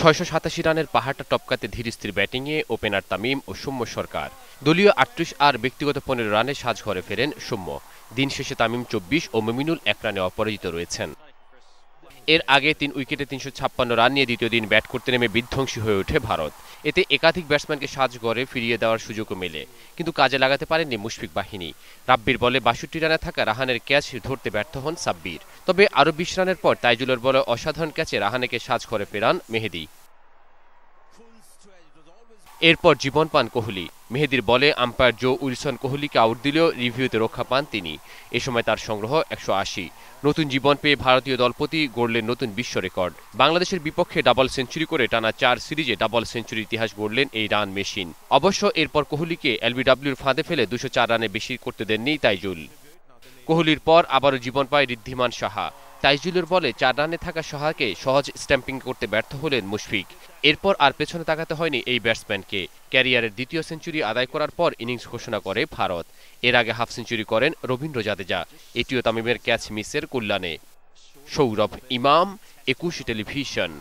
৬৮৭ রানের পাহাড়টা টপকাতে ধীরস্থির ব্যাটিংয়ে ওপেনার তামিম ও সৌম্য সরকার। দলীয় ৩৮ আর ব্যক্তিগত ১৫ রানে সাজঘরে ফেরেন সৌম্য। দিন শেষে তামিম ২৪ ও মুমিনুল ১ রানে অপরাজিত রয়েছেন। এর আগে ৩ উইকেটে ৩৫৬ রান নিয়ে দ্বিতীয় দিন ব্যাট করতে নেমে বিধ্বংসী হয়ে ওঠে ভারত। এতে একাধিক ব্যাটসম্যানকে সাজঘরে ফিরিয়ে দেওয়ার সুযোগও মেলে, কিন্তু কাজে লাগাতে পারেননি মুশফিক বাহিনী। রাব্বির বলে ৬২ রানে থাকা রাহানের ক্যাচ ধরতে ব্যর্থ হন সাব্বির। তবে আরও ২০ রানের পর তাইজুলের বলে অসাধারণ ক্যাচে রাহানেকে সাজঘরে ফেরান মেহেদী। এরপর জীবন পান কোহলি। মেহেদীর বলে আম্পায়ার জো উইলসন কোহলিকে আউট দিলেও রিভিউতে রক্ষা পান তিনি। এ সময় তার সংগ্রহ ১৮০। নতুন জীবন পেয়ে ভারতীয় দলপতি গড়লেন নতুন বিশ্ব রেকর্ড। বাংলাদেশের বিপক্ষে ডাবল সেঞ্চুরি করে টানা ৪ সিরিজে ডাবল সেঞ্চুরির ইতিহাস গড়লেন এই রান মেশিন। অবশ্য এরপর কোহলিকে এলবিডব্লিউর ফাঁদে ফেলে ২০৪ রানে বেশি করতে দেননি তাইজুল। কোহলির পর আবারও জীবন পায় ঋদ্ধিমান সাহা। তাইজুলের বলে ৪ রানে থাকা সাহাকে সহজ স্ট্যাম্পিং করতে ব্যর্থ হলেন মুশফিক। এরপর আর পেছনে তাকাতে হয়নি এই ব্যাটসম্যানকে। ক্যারিয়ারের দ্বিতীয় সেঞ্চুরি আদায় করার পর ইনিংস ঘোষণা করে ভারত। এর আগে হাফ সেঞ্চুরি করেন রবীন্দ্র জাদেজা, এটিও তামিমের ক্যাচ মিসের কল্যাণে। সৌরভ ইমাম, ২১ টেলিভিশন।